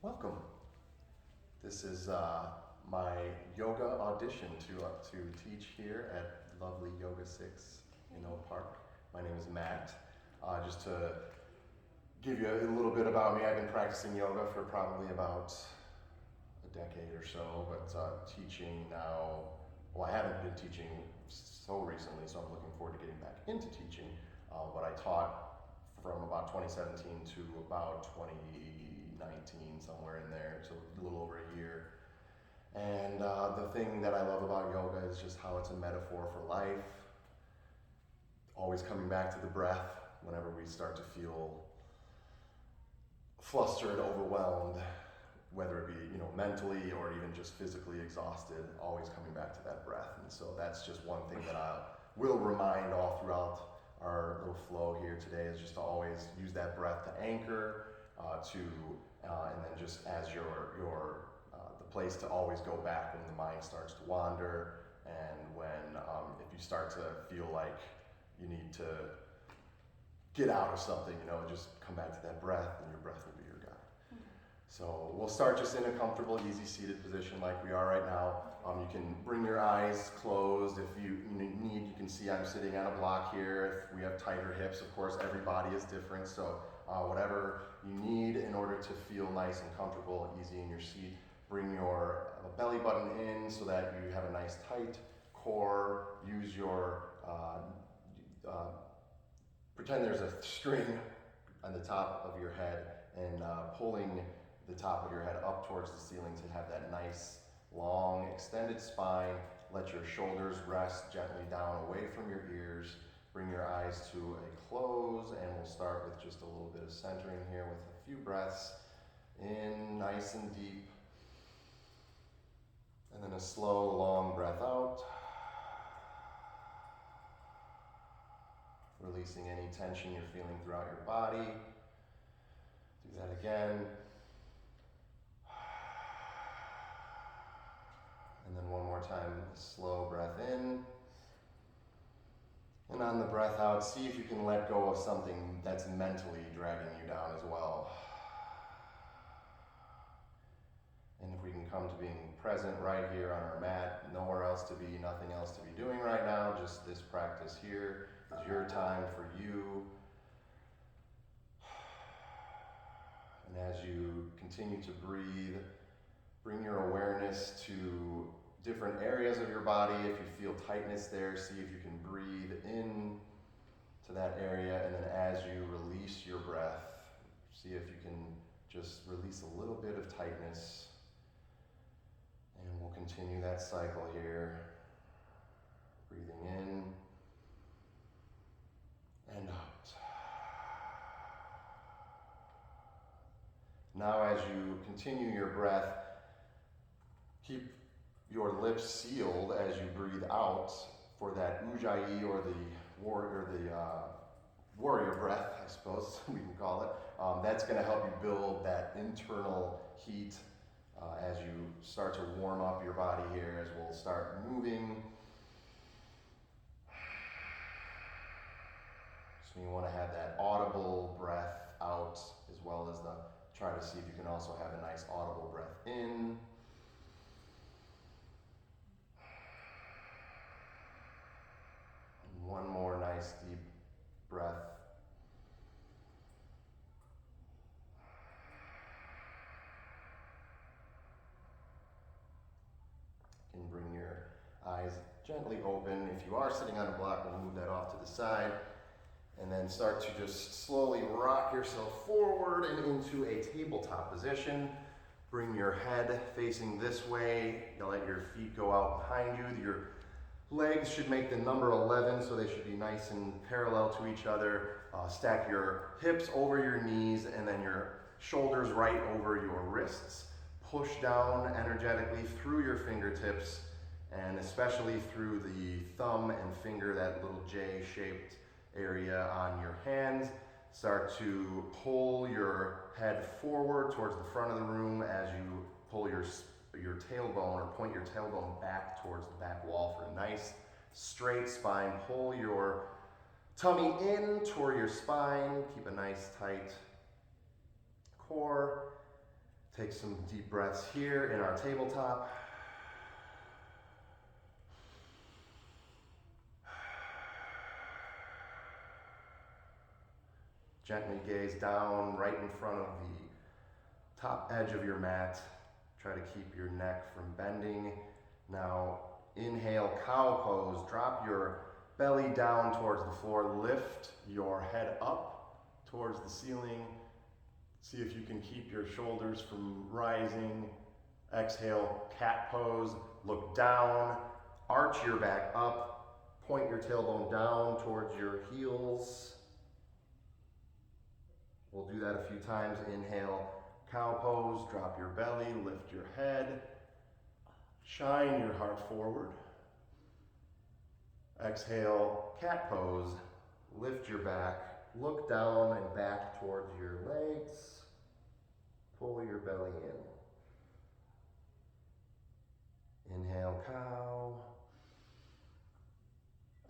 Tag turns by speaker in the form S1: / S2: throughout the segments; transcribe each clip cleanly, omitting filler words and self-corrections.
S1: Welcome. This is my yoga audition to teach here at lovely Yoga 6 in Oak Park. My name is Matt. Just to give you a little bit about me, I've been practicing yoga for probably about a decade or so, but teaching now, well, I haven't been teaching so recently, so I'm looking forward to getting back into teaching. But I taught from about 2017 to about 2019, somewhere in there, so a little over a year. And the thing that I love about yoga is just how it's a metaphor for life. Always coming back to the breath whenever we start to feel flustered, overwhelmed, whether it be mentally or even just physically exhausted, always coming back to that breath. And so that's just one thing that I will remind all throughout our little flow here today, is just to always use that breath to anchor, and then just as your the place to always go back when the mind starts to wander, and when if you start to feel like you need to get out of something, just come back to that breath, and your breath will be your guide. So we'll start just in a comfortable, easy seated position like we are right now. You can bring your eyes closed. If you need, you can see I'm sitting on a block here. If we have tighter hips, of course, every body is different. So whatever you need in order to feel nice and comfortable, easy in your seat, bring your belly button in so that you have a nice tight core. Use your, pretend there's a string on the top of your head, and pulling the top of your head up towards the ceiling to have that nice, long, extended spine. Let your shoulders rest gently down away from your ears. Bring your eyes to a close, and we'll start with just a little bit of centering here with a few breaths in, nice and deep. And then a slow, long breath out. Releasing any tension you're feeling throughout your body. Do that again. And then one more time, a slow breath in. And on the breath out, see if you can let go of something that's mentally dragging you down as well. And if we can come to being present right here on our mat, nowhere else to be, nothing else to be doing right now, just this practice here is your time for you. And as you continue to breathe, bring your awareness to different areas of your body. If you feel tightness there, see if you can breathe in to that area. And then as you release your breath, see if you can just release a little bit of tightness. And we'll continue that cycle here. Breathing in and out. Now as you continue your breath, keep your lips sealed as you breathe out for that ujjayi, or the warrior breath, I suppose we can call it. That's going to help you build that internal heat as you start to warm up your body here, as we'll start moving. So you want to have that audible breath out, as well as try to see if you can also have a nice audible breath in. And one more nice deep breath. You can bring your eyes gently open. If you are sitting on a block, we'll move that off to the side. And then start to just slowly rock yourself forward and into a tabletop position. Bring your head facing this way. You'll let your feet go out behind you. Your legs should make the number 11, so they should be nice and parallel to each other. Stack your hips over your knees, and then your shoulders right over your wrists. Push down energetically through your fingertips, and especially through the thumb and finger, that little J-shaped area on your hands. Start to pull your head forward towards the front of the room as you pull your tailbone, or point your tailbone back towards the back wall for a nice straight spine. Pull your tummy in toward your spine. Keep a nice tight core. Take some deep breaths here in our tabletop. Gently gaze down right in front of the top edge of your mat. Try to keep your neck from bending. Now inhale, cow pose. Drop your belly down towards the floor. Lift your head up towards the ceiling. See if you can keep your shoulders from rising. Exhale, cat pose. Look down. Arch your back up. Point your tailbone down towards your heels. We'll do that a few times. Inhale, cow pose. Drop your belly. Lift your head. Shine your heart forward. Exhale, cat pose. Lift your back. Look down and back towards your legs. Pull your belly in. Inhale, cow.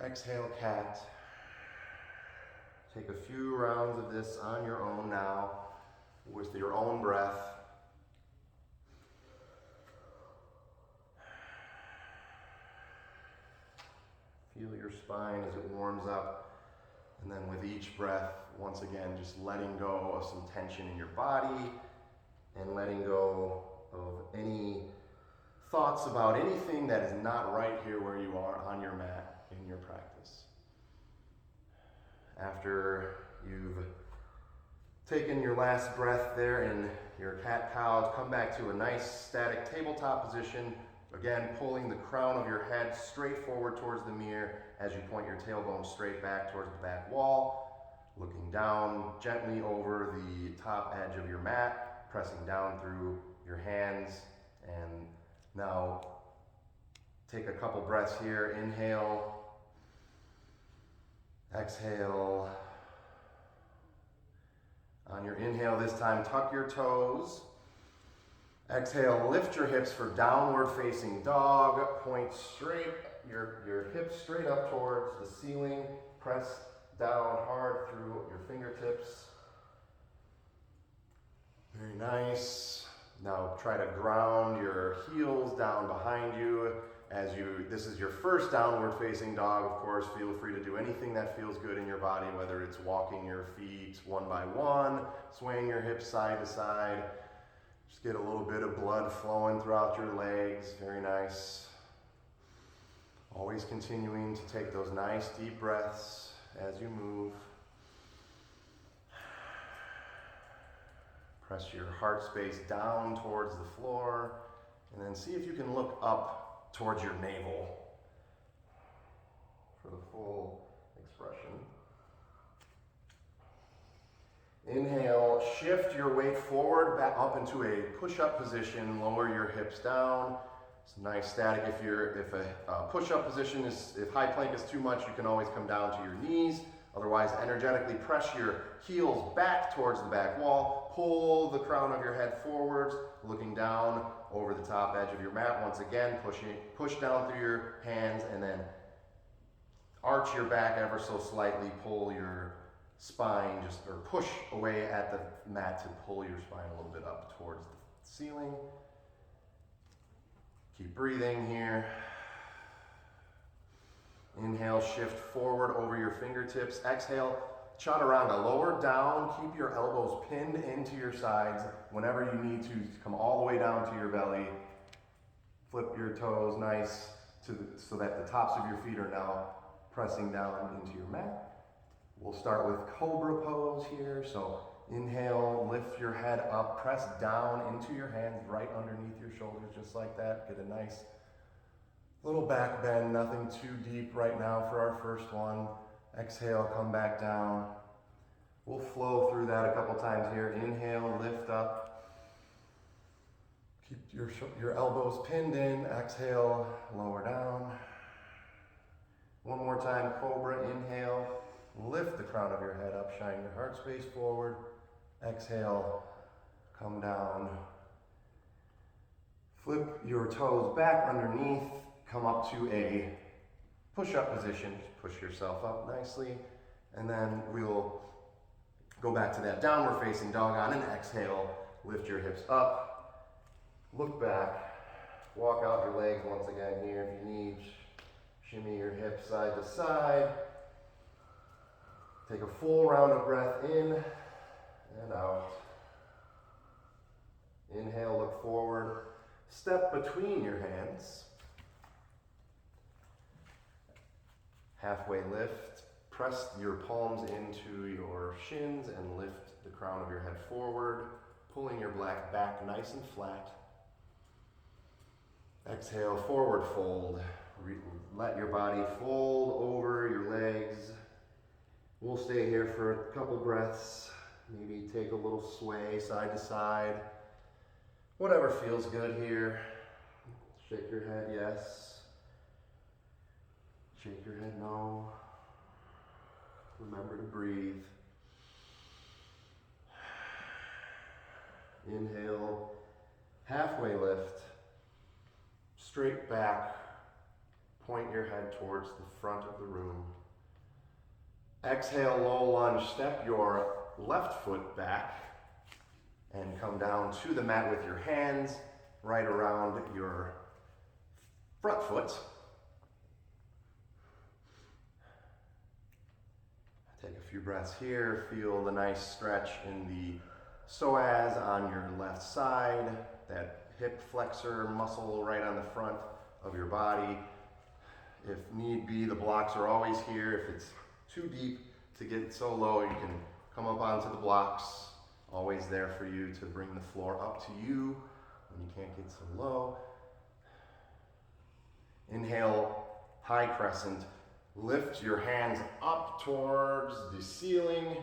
S1: Exhale, cat. Take a few rounds of this on your own now, with your own breath. Feel your spine as it warms up. And then with each breath, once again, just letting go of some tension in your body and letting go of any thoughts about anything that is not right here where you are on your mat in your practice. After you've taken your last breath there in your cat-cow, come back to a nice static tabletop position. Again, pulling the crown of your head straight forward towards the mirror as you point your tailbone straight back towards the back wall. Looking down gently over the top edge of your mat, pressing down through your hands. And now take a couple breaths here. Inhale. Exhale. On your inhale this time, tuck your toes. Exhale, lift your hips for downward facing dog. Point straight, your hips straight up towards the ceiling. Press down hard through your fingertips. Very nice. Now try to ground your heels down behind you. This is your first downward facing dog, of course, feel free to do anything that feels good in your body, whether it's walking your feet one by one, swaying your hips side to side. Just get a little bit of blood flowing throughout your legs, very nice. Always continuing to take those nice deep breaths as you move. Press your heart space down towards the floor, and then see if you can look up towards your navel for the full expression. Inhale, shift your weight forward, back up into a push-up position, lower your hips down. It's nice static. If a push-up position if high plank is too much, you can always come down to your knees. Otherwise, energetically press your heels back towards the back wall. Pull the crown of your head forwards, looking down over the top edge of your mat. Once again, push down through your hands and then arch your back ever so slightly. Pull your spine or push away at the mat to pull your spine a little bit up towards the ceiling. Keep breathing here. Inhale, shift forward over your fingertips. Exhale, chaturanga, lower down. Keep your elbows pinned into your sides. Whenever you need to, come all the way down to your belly. Flip your toes nice so that the tops of your feet are now pressing down into your mat. We'll start with cobra pose here. So inhale, lift your head up, press down into your hands right underneath your shoulders, just like that. Get a nice little back bend, nothing too deep right now for our first one. Exhale, come back down. We'll flow through that a couple times here. Inhale, lift up. Keep your elbows pinned in. Exhale, lower down. One more time, cobra. Inhale, lift the crown of your head up, shine your heart space forward. Exhale, come down. Flip your toes back underneath. Come up to a push-up position. Just push yourself up nicely. And then we'll go back to that downward facing dog on an exhale. Lift your hips up. Look back, walk out your legs once again here if you need. Shimmy your hips side to side. Take a full round of breath in and out. Inhale, look forward. Step between your hands. Halfway lift. Press your palms into your shins and lift the crown of your head forward, pulling your back nice and flat. Exhale, forward fold. Let your body fold over your legs. We'll stay here for a couple breaths. Maybe take a little sway side to side. Whatever feels good here. Shake your head, yes. Shake your head, no. Remember to breathe. Inhale, halfway lift. Straight back. Point your head towards the front of the room. Exhale, low lunge. Step your left foot back and come down to the mat with your hands right around your front foot. Take a few breaths here. Feel the nice stretch in the psoas on your left side, that hip flexor muscle right on the front of your body. If need be, the blocks are always here. If it's too deep to get so low, you can come up onto the blocks. Always there for you to bring the floor up to you when you can't get so low. Inhale, high crescent. Lift your hands up towards the ceiling.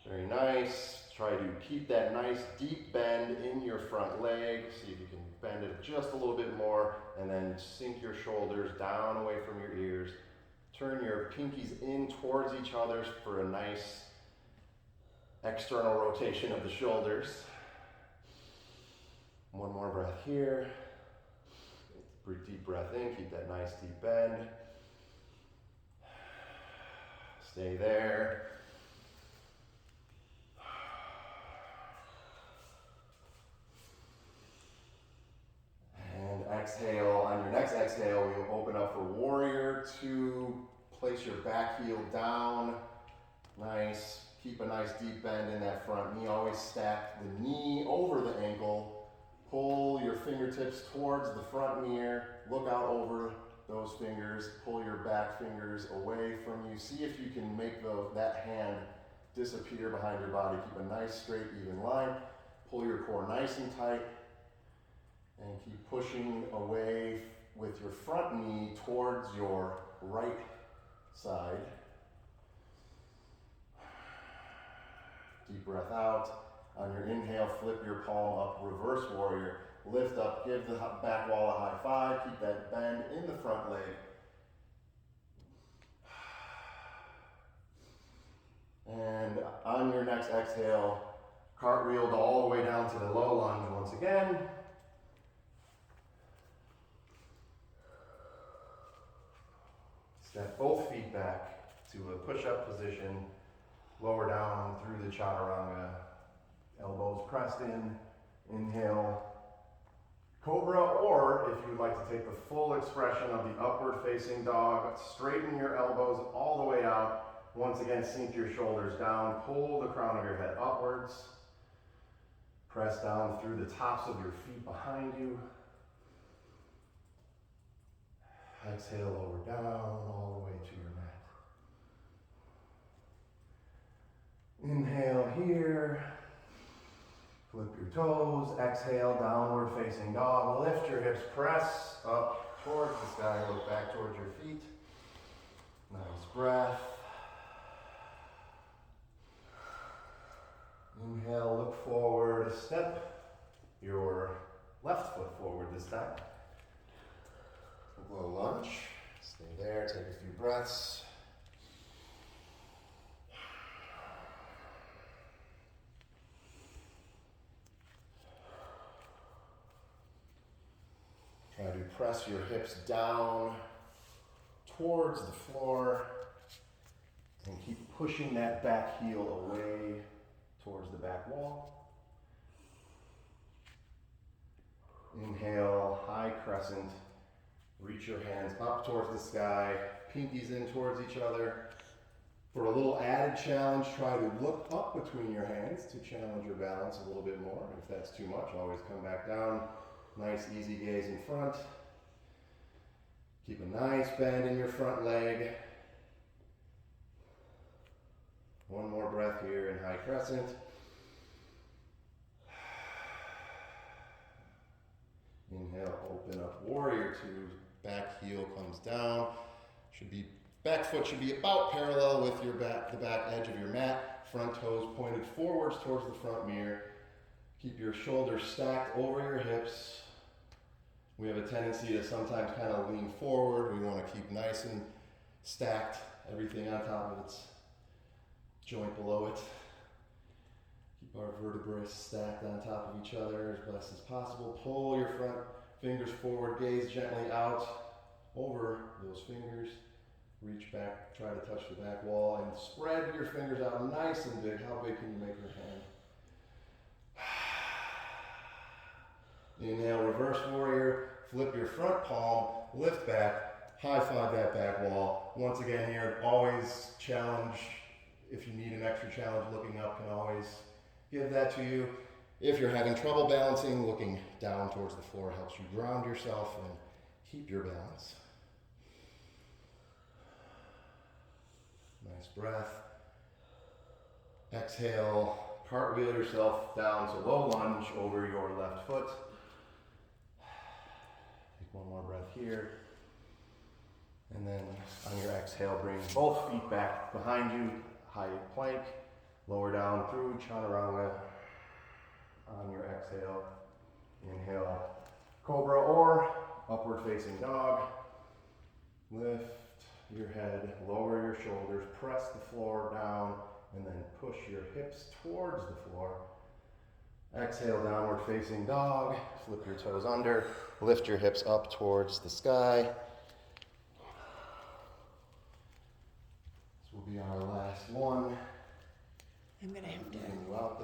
S1: Very nice. Try to keep that nice deep bend in your front leg. See if you can bend it just a little bit more, and then sink your shoulders down away from your ears. Turn your pinkies in towards each other for a nice external rotation of the shoulders. One more breath here. Deep breath in, keep that nice deep bend. Stay there. And exhale. On your next exhale, we will open up for warrior two. Place your back heel down. Nice. Keep a nice deep bend in that front knee. Always stack the knee over the ankle. Pull your fingertips towards the front knee. Look out over those fingers. Pull your back fingers away from you. See if you can make that hand disappear behind your body. Keep a nice, straight, even line. Pull your core nice and tight. And keep pushing away with your front knee towards your right side. Deep breath out. On your inhale, flip your palm up, reverse warrior. Lift up, give the back wall a high five. Keep that bend in the front leg. And on your next exhale, cartwheel all the way down to the low lunge once again. Step both feet back to a push-up position. Lower down through the chaturanga. Elbows pressed in. Inhale, cobra, or if you would like to take the full expression of the upward facing dog, straighten your elbows all the way out. Once again, sink your shoulders down. Pull the crown of your head upwards. Press down through the tops of your feet behind you. Exhale, lower down all the way to your mat. Inhale here. Flip your toes. Exhale, downward facing dog. Lift your hips, press up towards the sky. Look back towards your feet. Nice breath. Inhale, look forward. Step your left foot forward this time. Low lunge. Stay there, take a few breaths. Try to press your hips down towards the floor and keep pushing that back heel away towards the back wall. Inhale, high crescent. Reach your hands up towards the sky, pinkies in towards each other. For a little added challenge, try to look up between your hands to challenge your balance a little bit more. If that's too much, always come back down. Nice, easy gaze in front. Keep a nice bend in your front leg. One more breath here in high crescent. Inhale, open up, warrior two. Back heel comes down. Back foot should be about parallel with your the back edge of your mat. Front toes pointed forwards towards the front mirror. Keep your shoulders stacked over your hips. We have a tendency to sometimes kind of lean forward. We want to keep nice and stacked, everything on top of its joint below it. Keep our vertebrae stacked on top of each other as best as possible. Pull your front fingers forward, gaze gently out over those fingers. Reach back, try to touch the back wall, and spread your fingers out nice and big. How big can you make your hand? Inhale, reverse warrior. Flip your front palm, lift back, high five that back wall. Once again here, always challenge. If you need an extra challenge, looking up can always give that to you. If you're having trouble balancing, looking down towards the floor helps you ground yourself and keep your balance. Nice breath. Exhale, cartwheel yourself down to low lunge over your left foot. Take one more breath here. And then on your exhale, bring both feet back behind you, high plank, lower down through chaturanga. On your exhale, inhale, cobra or upward facing dog. Lift your head, lower your shoulders, press the floor down, and then push your hips towards the floor. Exhale, downward facing dog. Flip your toes under, lift your hips up towards the sky. This will be our last one.
S2: I'm gonna have to
S1: Getting you out